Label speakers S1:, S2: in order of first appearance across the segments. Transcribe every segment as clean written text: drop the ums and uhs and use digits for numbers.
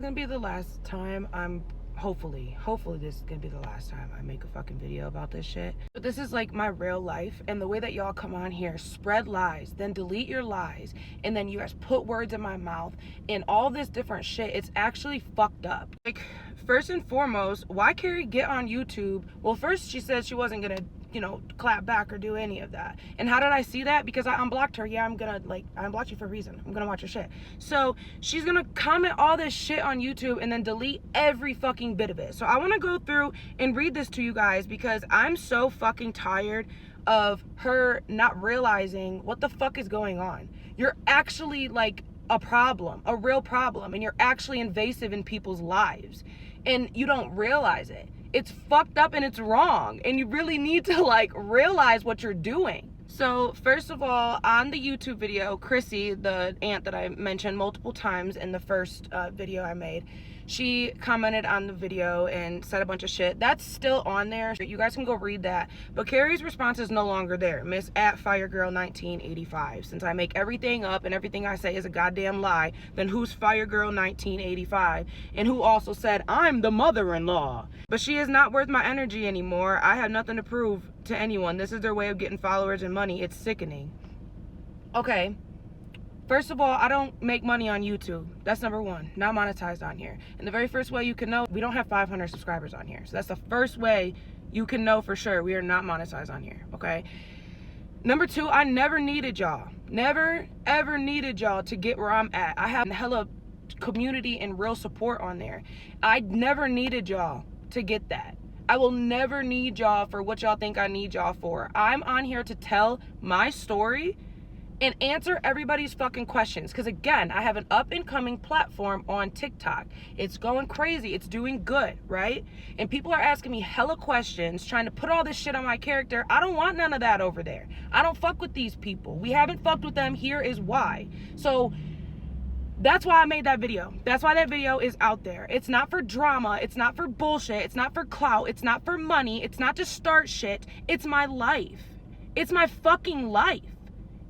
S1: Gonna be the last time hopefully this is gonna be the last time I make a fucking video about this shit. But this is like my real life, and the way that y'all come on here, spread lies, then delete your lies, and then you guys put words in my mouth and all this different shit, it's actually fucked up. Like, first and foremost, why Carrie get on YouTube? Well, first she said she wasn't gonna clap back or do any of that. And how did I see that? Because I unblocked her. Yeah, I unblocked you for a reason. I'm gonna watch your shit. So she's gonna comment all this shit on YouTube and then delete every fucking bit of it. So I wanna go through and read this to you guys because I'm so fucking tired of her not realizing what the fuck is going on. You're actually like a problem, a real problem, and you're actually invasive in people's lives. And you don't realize it. It's fucked up and it's wrong, and you really need to like realize what you're doing. So first of all, on the YouTube video, Chrissy, the aunt that I mentioned multiple times in the first video I made, she commented on the video and said a bunch of shit. That's still on there. You guys can go read that. But Carrie's response is no longer there. Miss at FireGirl1985. Since I make everything up and everything I say is a goddamn lie, then who's FireGirl1985? And who also said, I'm the mother-in-law. But she is not worth my energy anymore. I have nothing to prove to anyone. This is their way of getting followers and money. It's sickening. Okay. First of all, I don't make money on YouTube. That's number one. Not monetized on here. And the very first way you can know, we don't have 500 subscribers on here. So that's the first way you can know for sure we are not monetized on here, okay? Number two, I never needed y'all. Never, ever needed y'all to get where I'm at. I have hella community and real support on there. I never needed y'all to get that. I will never need y'all for what y'all think I need y'all for. I'm on here to tell my story and answer everybody's fucking questions. Because again, I have an up and coming platform on TikTok. It's going crazy. It's doing good, right? And people are asking me hella questions, trying to put all this shit on my character. I don't want none of that over there. I don't fuck with these people. We haven't fucked with them. Here is why. So that's why I made that video. That's why that video is out there. It's not for drama. It's not for bullshit. It's not for clout. It's not for money. It's not to start shit. It's my life. It's my fucking life.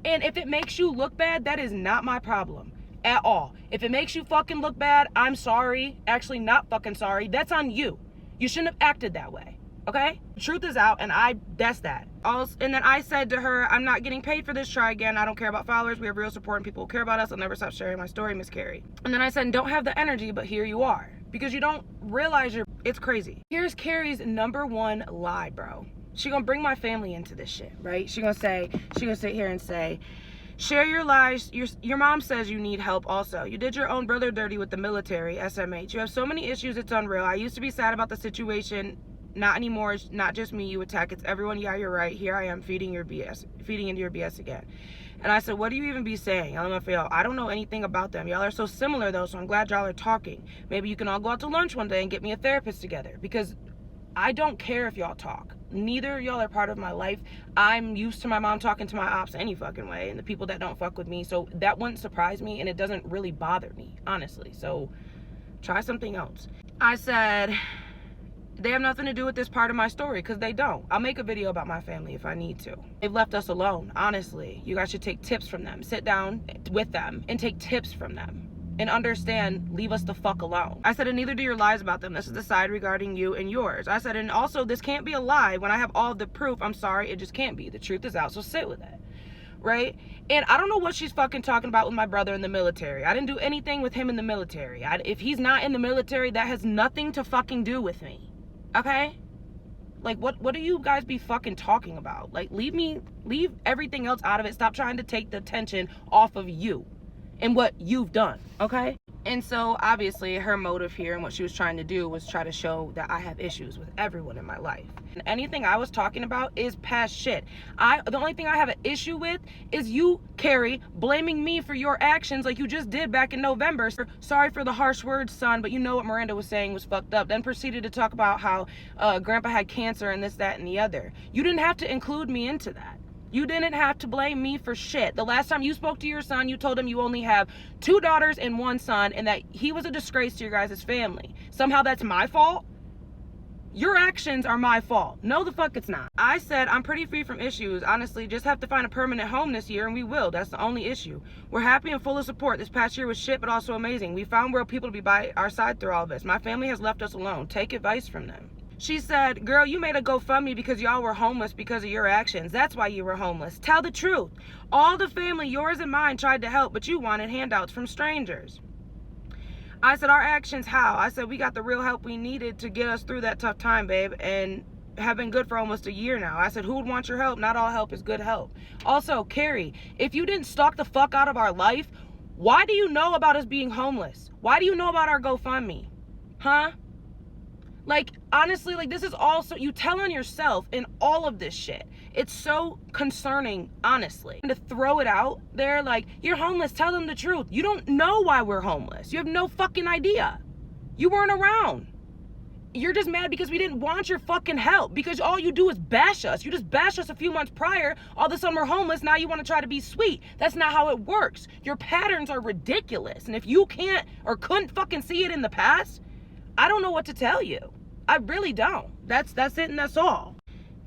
S1: And if it makes you look bad, that is not my problem at all. If it makes you fucking look bad, I'm sorry. Actually, not fucking sorry. That's on you. You shouldn't have acted that way. Okay? The truth is out, and that's that. And then I said to her, I'm not getting paid for this. Try again. I don't care about followers. We have real support and people who care about us. I'll never stop sharing my story, Miss Carrie. And then I said, don't have the energy, but here you are. Because you don't realize it's crazy. Here's Carrie's number one lie, bro. She gonna bring my family into this shit, right? She gonna sit here and say, share your lies. Your mom says you need help also. You did your own brother dirty with the military, SMH. You have so many issues, it's unreal. I used to be sad about the situation. Not anymore. It's not just me you attack. It's everyone. Yeah, you're right. Here I am feeding into your BS again. And I said, what do you even be saying? LMFAO, I don't know anything about them. Y'all are so similar though, so I'm glad y'all are talking. Maybe you can all go out to lunch one day and get me a therapist together, because I don't care if y'all talk. Neither of y'all are part of my life. I'm used to my mom talking to my ops any fucking way, and the people that don't fuck with me, so that wouldn't surprise me, and it doesn't really bother me, honestly. So try something else. I said, they have nothing to do with this part of my story, because they don't. I'll make a video about my family if I need to. They've left us alone, honestly. You guys should take tips from them. Sit down with them and take tips from them. And understand, leave us the fuck alone. I said, and neither do your lies about them. This is the side regarding you and yours. I said, and also, this can't be a lie. When I have all the proof, I'm sorry, it just can't be. The truth is out, so sit with it, right? And I don't know what she's fucking talking about with my brother in the military. I didn't do anything with him in the military. If he's not in the military, that has nothing to fucking do with me, okay? Like, what do you guys be fucking talking about? Like, leave everything else out of it. Stop trying to take the attention off of you and what you've done, okay? And so obviously her motive here and what she was trying to do was try to show that I have issues with everyone in my life. And anything I was talking about is past shit. The only thing I have an issue with is you, Carrie, blaming me for your actions like you just did back in November. Sorry for the harsh words, son, but you know what Miranda was saying was fucked up. Then proceeded to talk about how grandpa had cancer and this, that, and the other. You didn't have to include me into that. You didn't have to blame me for shit. The last time you spoke to your son, you told him you only have 2 daughters and 1 son and that he was a disgrace to your guys' family. Somehow that's my fault? Your actions are my fault. No, the fuck it's not. I said I'm pretty free from issues. Honestly, just have to find a permanent home this year and we will. That's the only issue. We're happy and full of support. This past year was shit, but also amazing. We found real people to be by our side through all this. My family has left us alone. Take advice from them. She said, girl, you made a GoFundMe because y'all were homeless because of your actions. That's why you were homeless. Tell the truth. All the family, yours and mine, tried to help, but you wanted handouts from strangers. I said, our actions, how? I said, we got the real help we needed to get us through that tough time, babe, and have been good for almost a year now. I said, who would want your help? Not all help is good help. Also, Carrie, if you didn't stalk the fuck out of our life, why do you know about us being homeless? Why do you know about our GoFundMe? Huh? Like, honestly, like, this is also, you tell on yourself in all of this shit. It's so concerning, honestly. And to throw it out there, like, you're homeless, tell them the truth. You don't know why we're homeless. You have no fucking idea. You weren't around. You're just mad because we didn't want your fucking help. Because all you do is bash us. You just bashed us a few months prior. All of a sudden we're homeless. Now you want to try to be sweet. That's not how it works. Your patterns are ridiculous. And if you can't or couldn't fucking see it in the past, I don't know what to tell you. I really don't. That's it and that's all.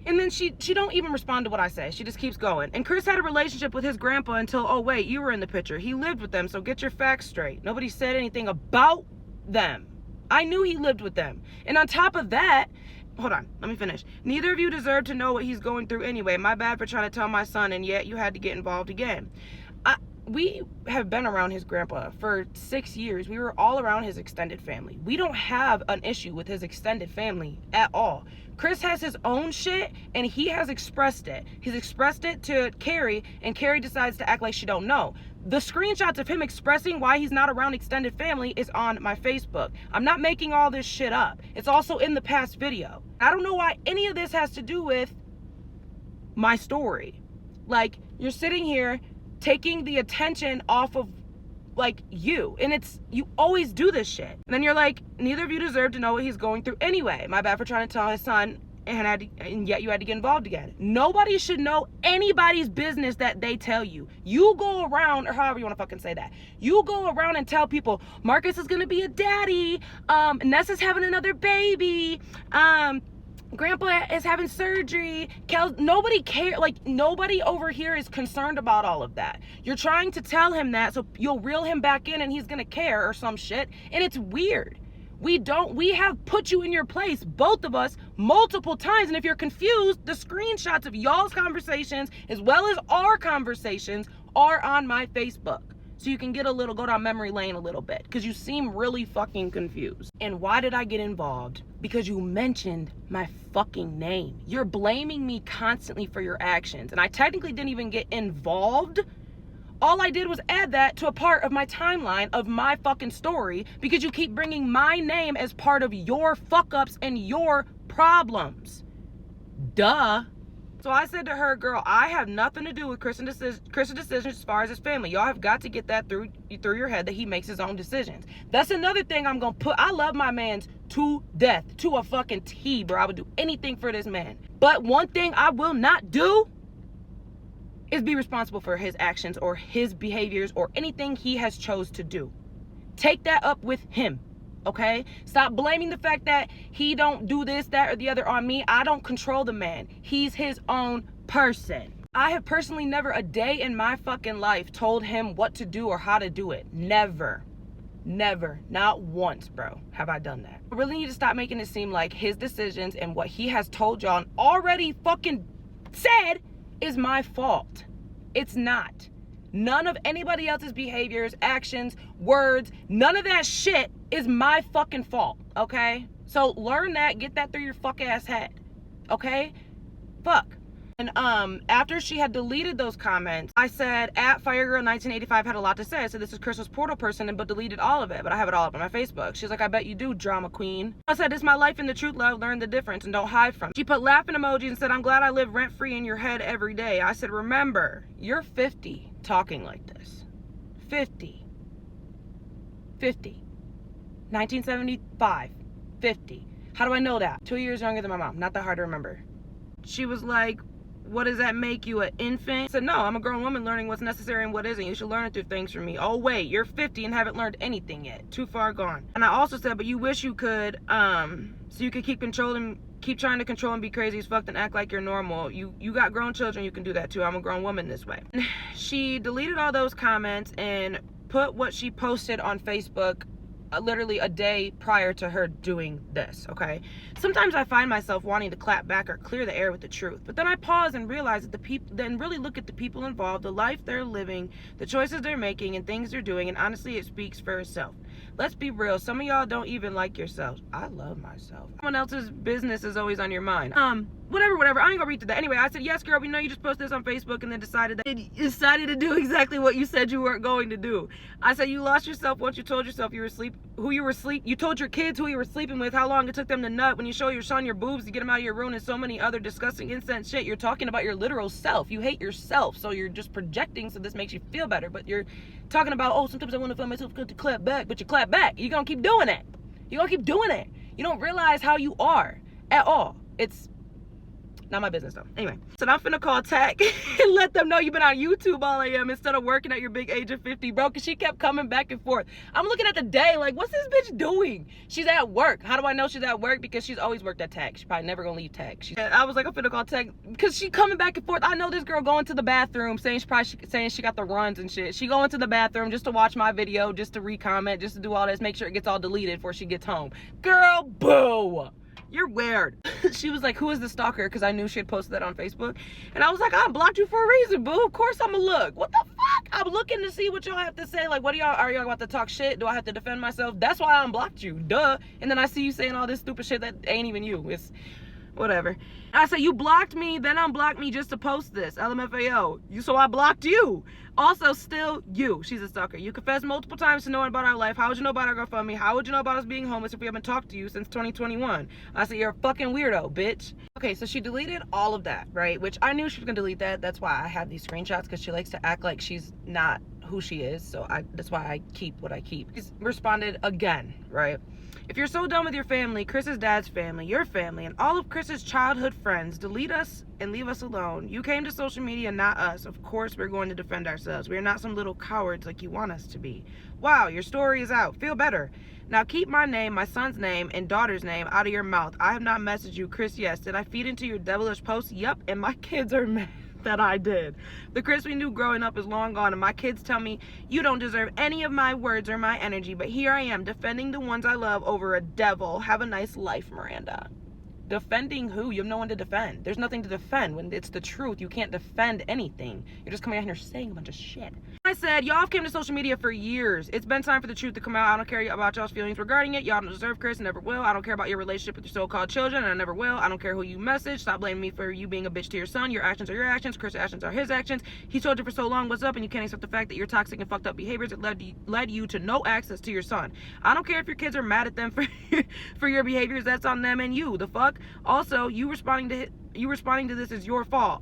S1: And then she don't even respond to what I say. She just keeps going. And Chris had a relationship with his grandpa until, oh wait, you were in the picture. He lived with them, so get your facts straight. Nobody said anything about them. I knew he lived with them. And on top of that, hold on, let me finish. Neither of you deserve to know what he's going through anyway. My bad for trying to tell my son, and yet you had to get involved again. We have been around his grandpa for 6 years. We were all around his extended family. We don't have an issue with his extended family at all. Chris has his own shit, and he has expressed it. He's expressed it to Carrie, and Carrie decides to act like she don't know. The screenshots of him expressing why he's not around extended family is on my Facebook. I'm not making all this shit up. It's also in the past video. I don't know why any of this has to do with my story. Like, you're sitting here taking the attention off of, like, you. And it's, you always do this shit. And then you're like, neither of you deserve to know what he's going through anyway. My bad for trying to tell his son, and yet you had to get involved again. Nobody should know anybody's business that they tell you. You go around, or however you want to fucking say that. You go around and tell people, Marcus is going to be a daddy. Nessa's having another baby. Grandpa is having surgery. Nobody cares. Like, nobody over here is concerned about all of that. You're trying to tell him that so you'll reel him back in and he's gonna care or some shit. And it's weird. We have put you in your place, both of us, multiple times. And if you're confused, the screenshots of y'all's conversations as well as our conversations are on my Facebook. So you can go down memory lane a little bit, because you seem really fucking confused. And why did I get involved? Because you mentioned my fucking name. You're blaming me constantly for your actions, and I technically didn't even get involved. All I did was add that to a part of my timeline of my fucking story, because you keep bringing my name as part of your fuck-ups and your problems. Duh. So I said to her, girl, I have nothing to do with Chris' decisions as far as his family. Y'all have got to get that through your head that he makes his own decisions. That's another thing I'm going to put. I love my mans to death, to a fucking T, bro. I would do anything for this man. But one thing I will not do is be responsible for his actions or his behaviors or anything he has chose to do. Take that up with him. Okay? Stop blaming the fact that he don't do this, that, or the other on me. I don't control the man. He's his own person. I have personally never a day in my fucking life told him what to do or how to do it. Never. Never. Not once, bro, have I done that. I really need to stop making it seem like his decisions and what he has told y'all and already fucking said is my fault. It's not. None of anybody else's behaviors, actions, words, none of that shit is my fucking fault, okay? So learn that, get that through your fuck ass head, okay? Fuck. And after she had deleted those comments, I said, @FireGirl1985 had a lot to say. I said, this is Crystal's portal person, but deleted all of it. But I have it all up on my Facebook. She's like, I bet you do, drama queen. I said, it's my life and the truth, love. Learn the difference and don't hide from it. She put laughing emoji and said, I'm glad I live rent-free in your head every day. I said, remember, you're 50 talking like this. 50. 1975. 50. How do I know that? 2 years younger than my mom. Not that hard to remember. She was like, what does that make you, an infant? I said, no, I'm a grown woman learning what's necessary and what isn't. You should learn it through things from me. Oh wait, you're 50 and haven't learned anything yet. Too far gone. And I also said, but you wish you could, so you could keep trying to control and be crazy as fuck and act like you're normal. You got grown children, you can do that too. I'm a grown woman this way. She deleted all those comments and put what she posted on Facebook literally a day prior to her doing this, okay? Sometimes I find myself wanting to clap back or clear the air with the truth, but then I pause and realize that then really look at the people involved, the life they're living, the choices they're making, and things they're doing, and honestly, it speaks for itself. Let's be real, some of y'all don't even like yourselves. I love myself. Someone else's business is always on your mind. Whatever, I ain't gonna read to that. Anyway, I said, yes, girl, we know you just posted this on Facebook and then decided to do exactly what you said you weren't going to do. I said, you lost yourself once you told yourself you told your kids who you were sleeping with, how long it took them to nut, when you show your son your boobs to get him out of your room, and so many other disgusting incense shit. You're talking about your literal self. You hate yourself, so you're just projecting so this makes you feel better, but you're talking about, oh, sometimes I want to find myself to clap back, but you clap back. You're gonna keep doing it. You're gonna keep doing it. You don't realize how you are at all. It's not my business though. Anyway, so I'm finna call Tech and let them know you've been on YouTube all AM instead of working at your big age of 50, bro, because she kept coming back and forth. I'm looking at the day like, what's this bitch doing? She's at work. How do I know she's at work? Because she's always worked at Tech. She's probably never gonna leave Tech. I was like, I'm finna call Tech because she coming back and forth. I know this girl going to the bathroom saying she got the runs and shit. She going to the bathroom just to watch my video, just to re-comment, just to do all this, make sure it gets all deleted before she gets home. Girl, boo. You're weird. She was like, who is the stalker? Because I knew she had posted that on Facebook. And I was like, I blocked you for a reason, boo. Of course I'm gonna look. What the fuck? I'm looking to see what y'all have to say. Like, are y'all about to talk shit? Do I have to defend myself? That's why I unblocked you. Duh. And then I see you saying all this stupid shit that ain't even you. It's whatever. I said, you blocked me, then unblocked me just to post this. LMFAO. So I blocked you. Also, still you. She's a stalker. You confessed multiple times to knowing about our life. How would you know about our GoFundMe? How would you know about us being homeless if we haven't talked to you since 2021? I said, you're a fucking weirdo, bitch. Okay, so she deleted all of that, right? Which I knew she was gonna delete that. That's why I have these screenshots, because she likes to act like she's not who she is. So that's why I keep what I keep. She's responded again, right? If you're so done with your family, Chris's dad's family, your family, and all of Chris's childhood friends, delete us and leave us alone. You came to social media, not us. Of course we're going to defend ourselves. We are not some little cowards like you want us to be. Wow, your story is out. Feel better. Now keep my name, my son's name, and daughter's name out of your mouth. I have not messaged you, Chris. Yes. Did I feed into your devilish posts? Yep, and my kids are mad that I did. The Chris we knew growing up is long gone, and my kids tell me you don't deserve any of my words or my energy, but here I am defending the ones I love over a devil. Have a nice life, Miranda. Defending who? You have no one to defend. There's nothing to defend. When it's the truth, you can't defend anything. You're just coming out here saying a bunch of shit. I said, y'all came to social media for years. It's been time for the truth to come out. I don't care about y'all's feelings regarding it. Y'all don't deserve Chris, never will. I don't care about your relationship with your so-called children, and I never will. I don't care who you message. Stop blaming me for you being a bitch to your son. Your actions are your actions. Chris' actions are his actions. He told you for so long what's up, and you can't accept the fact that your toxic and fucked up behaviors that led you to no access to your son. I don't care if your kids are mad at them for your behaviors. That's on them and you. The fuck? Also, you responding to this is your fault.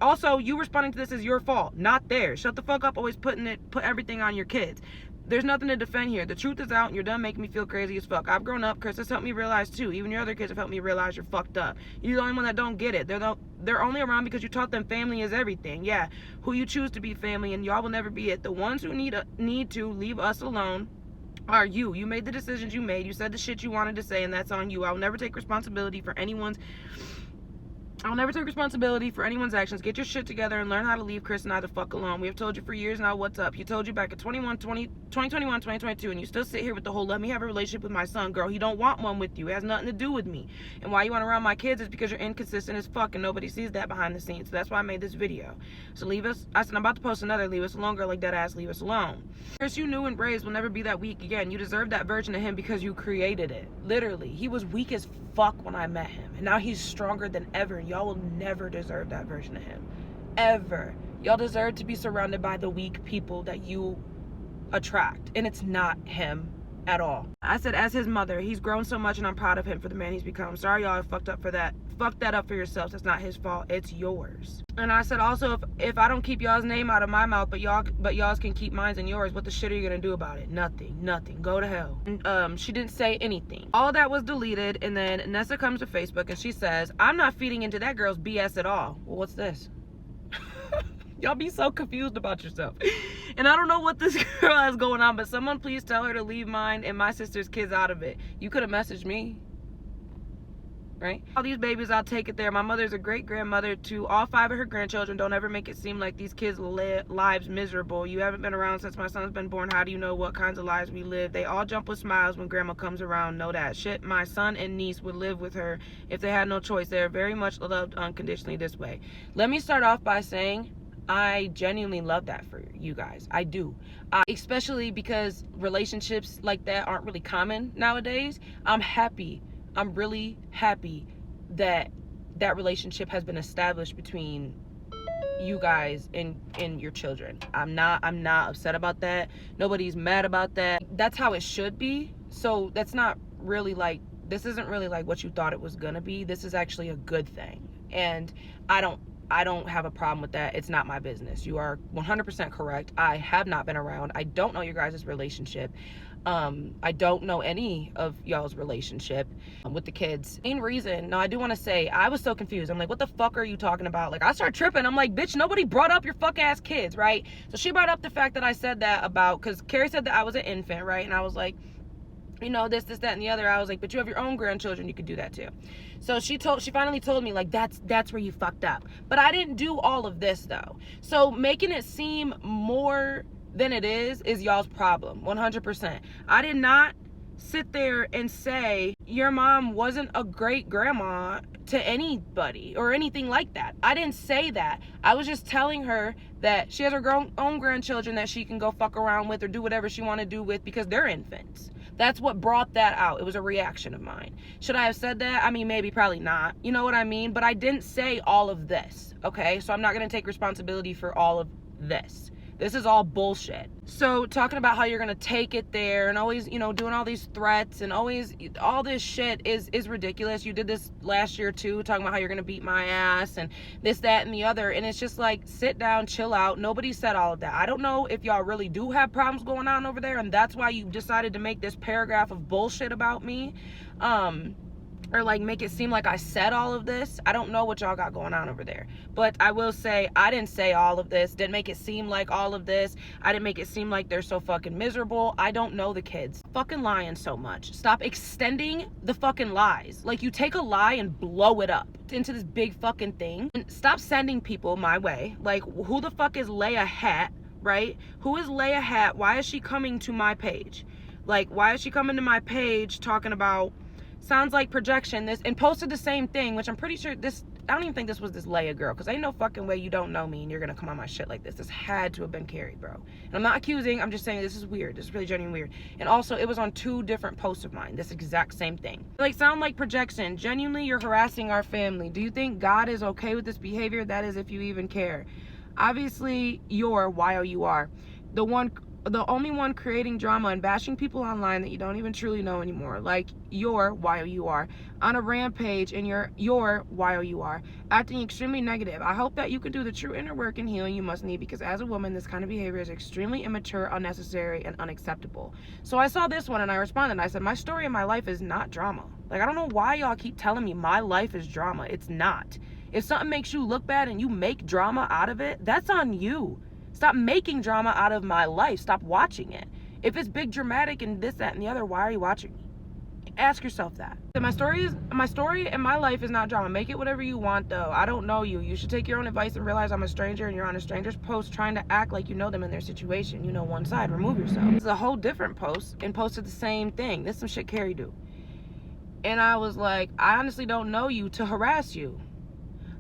S1: Also, you responding to this is your fault, not theirs. Shut the fuck up, always put everything on your kids. There's nothing to defend here. The truth is out, and you're done making me feel crazy as fuck. I've grown up. Chris has helped me realize too. Even your other kids have helped me realize you're fucked up. You're the only one that don't get it. They're only around because you taught them family is everything. Yeah, who you choose to be family, and y'all will never be it. The ones who need to leave us alone are you. You made the decisions you made. You said the shit you wanted to say, and that's on you. I will never take responsibility for anyone's actions. Get your shit together and learn how to leave Chris and I the fuck alone. We have told you for years now what's up. You told you back in 2021, 2022, and you still sit here with the whole let me have a relationship with my son. Girl, he don't want one with you. It has nothing to do with me. And why you want around my kids is because you're inconsistent as fuck, and nobody sees that behind the scenes. So that's why I made this video. So leave us. I said I'm about to post another leave us alone, girl, like that ass, leave us alone. Chris you knew and raised will never be that weak again. You deserve that version of him because you created it. Literally. He was weak as fuck when I met him, and now he's stronger than ever. Y'all will never deserve that version of him. Ever. Y'all deserve to be surrounded by the weak people that you attract. And it's not him at all. I said, as his mother, he's grown so much and I'm proud of him for the man he's become. Sorry y'all fucked up for that. Fuck that up for yourselves. It's not his fault. It's yours. And I said also, if I don't keep y'all's name out of my mouth, but y'all's can keep mine and yours, what the shit are you gonna do about it? Nothing. Go to hell. And, she didn't say anything. All that was deleted, and then Nessa comes to Facebook and she says, I'm not feeding into that girl's BS at all. Well, what's this? Y'all be so confused about yourself. And I don't know what this girl has going on, but someone please tell her to leave mine and my sister's kids out of it. You could have messaged me. Right? All these babies, I'll take it there. My mother's a great grandmother to all 5 of her grandchildren. Don't ever make it seem like these kids' lives miserable. You haven't been around since my son's been born. How do you know what kinds of lives we live? They all jump with smiles when grandma comes around. Know that. Shit, my son and niece would live with her if they had no choice. They're very much loved unconditionally this way. Let me start off by saying I genuinely love that for you guys. I do. Especially because relationships like that aren't really common nowadays. I'm really happy that that relationship has been established between you guys and your children. I'm not upset about that. Nobody's mad about that. That's how it should be. So that's not really like, this isn't really like what you thought it was gonna be. This is actually a good thing. And I don't have a problem with that. It's not my business. You are 100% correct. I have not been around. I don't know your guys' relationship. I don't know any of y'all's relationship with the kids. Main reason, no, I do want to say, I was so confused. I'm like, what the fuck are you talking about? Like, I started tripping. I'm like, bitch, nobody brought up your fuck ass kids, right? So she brought up the fact that I said that about, because Carrie said that I was an infant, right? And I was like, you know, this, that, and the other. I was like, but you have your own grandchildren, you could do that too. So she finally told me, like, that's where you fucked up. But I didn't do all of this though. So making it seem more than it is y'all's problem. 100%. I did not sit there and say your mom wasn't a great grandma to anybody or anything like that. I didn't say that. I was just telling her that she has her own grandchildren that she can go fuck around with or do whatever she want to do with because they're infants. That's what brought that out. It was a reaction of mine. Should I have said that? I mean, maybe, probably not. You know what I mean? But I didn't say all of this, okay? So I'm not going to take responsibility for all of this. This is all bullshit. So talking about how you're gonna take it there and always, you know, doing all these threats and always all this shit is ridiculous. You did this last year too, talking about how you're gonna beat my ass and this, that, and the other. And it's just like, sit down, chill out. Nobody said all of that. I don't know if y'all really do have problems going on over there and that's why you decided to make this paragraph of bullshit about me. Or like make it seem like I said all of this. I don't know what y'all got going on over there. But I will say, I didn't say all of this. Didn't make it seem like all of this. I didn't make it seem like they're so fucking miserable. I don't know the kids. Fucking lying so much. Stop extending the fucking lies. Like, you take a lie and blow it up into this big fucking thing. And stop sending people my way. Like, who the fuck is Leia Hat, right? Who is Leia Hat? Why is she coming to my page? Like, why is she coming to my page talking about sounds like projection, this, and posted the same thing, which I'm pretty sure this, I don't even think this was this Leia girl, because ain't no fucking way you don't know me and you're gonna come on my shit like this. This had to have been Carrie, bro. And I'm not accusing, I'm just saying this is weird. This is really genuinely weird. And also, it was on 2 different posts of mine, this exact same thing. Like, sound like projection. Genuinely, you're harassing our family. Do you think God is okay with this behavior? That is, if you even care. Obviously, you're, YOUR, the only one creating drama and bashing people online that you don't even truly know anymore. Like, you're, YOUR, on a rampage and you're YOUR, acting extremely negative. I hope that you can do the true inner work and healing you must need, because as a woman, this kind of behavior is extremely immature, unnecessary, and unacceptable. So I saw this one and I responded and I said, my story in my life is not drama. Like, I don't know why y'all keep telling me my life is drama. It's not. If something makes you look bad and you make drama out of it, that's on you. Stop making drama out of my life. Stop watching it. If it's big dramatic and this, that, and the other, why are you watching me? Ask yourself that. My story and my life is not drama. Make it whatever you want though. I don't know you. You should take your own advice and realize I'm a stranger and you're on a stranger's post trying to act like you know them in their situation. You know one side. Remove yourself. This is a whole different post and posted the same thing. This is some shit Carrie do. And I was like, I honestly don't know you to harass you.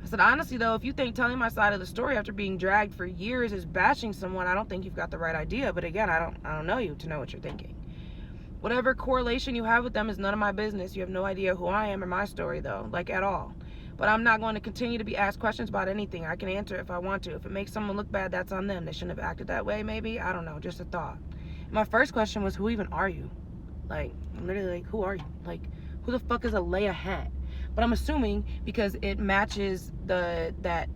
S1: I said, honestly though, if you think telling my side of the story after being dragged for years is bashing someone, I don't think you've got the right idea. But again, I don't know you to know what you're thinking. Whatever correlation you have with them is none of my business. You have no idea who I am or my story though, like at all. But I'm not going to continue to be asked questions about anything. I can answer if I want to. If it makes someone look bad, that's on them. They shouldn't have acted that way maybe. I don't know, just a thought. My first question was, who even are you? Like, I'm literally like, who are you? Like, who the fuck is Alea Het? But I'm assuming because it matches that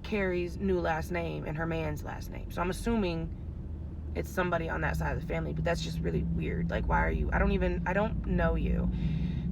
S1: Carrie's new last name and her man's last name. So I'm assuming it's somebody on that side of the family, but that's just really weird. Like, why are you? I don't know you.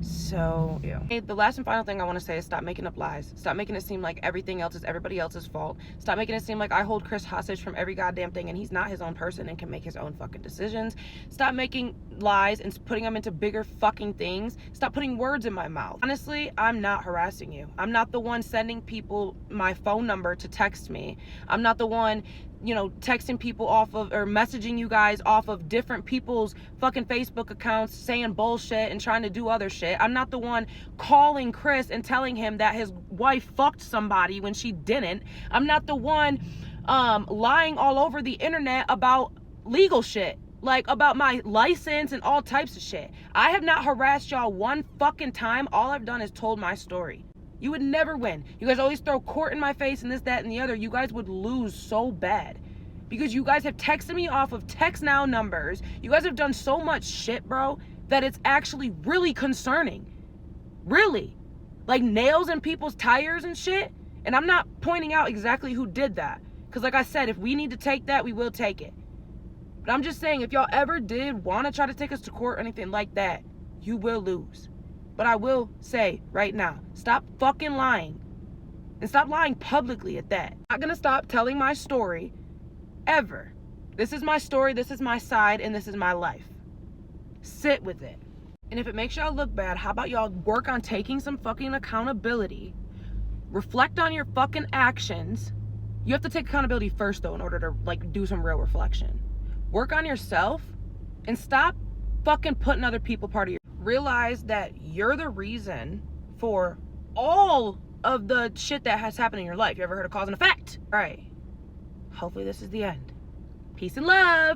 S1: So, yeah. Okay, the last and final thing I want to say is stop making up lies. Stop making it seem like everything else is everybody else's fault. Stop making it seem like I hold Chris hostage from every goddamn thing and he's not his own person and can make his own fucking decisions. Stop making lies and putting them into bigger fucking things. Stop putting words in my mouth. Honestly, I'm not harassing you. I'm not the one sending people my phone number to text me. I'm not the one, you know, texting people off of or messaging you guys off of different people's fucking Facebook accounts saying bullshit and trying to do other shit. I'm not the one calling Chris and telling him that his wife fucked somebody when she didn't. I'm not the one lying all over the internet about legal shit, like about my license and all types of shit. I have not harassed y'all one fucking time. All I've done is told my story. You would never win. You guys always throw court in my face and this, that, and the other. You guys would lose so bad. Because you guys have texted me off of text now numbers. You guys have done so much shit, bro, that it's actually really concerning. Really. Like nails in people's tires and shit. And I'm not pointing out exactly who did that. Because like I said, if we need to take that, we will take it. But I'm just saying, if y'all ever did want to try to take us to court or anything like that, you will lose. But I will say right now, stop fucking lying. And stop lying publicly at that. I'm not gonna stop telling my story ever. This is my story, this is my side, and this is my life. Sit with it. And if it makes y'all look bad, how about y'all work on taking some fucking accountability? Reflect on your fucking actions. You have to take accountability first though in order to like do some real reflection. Work on yourself and stop fucking putting other people part of your. Realize that you're the reason for all of the shit that has happened in your life. You ever heard of cause and effect? All right. Hopefully this is the end. Peace and love.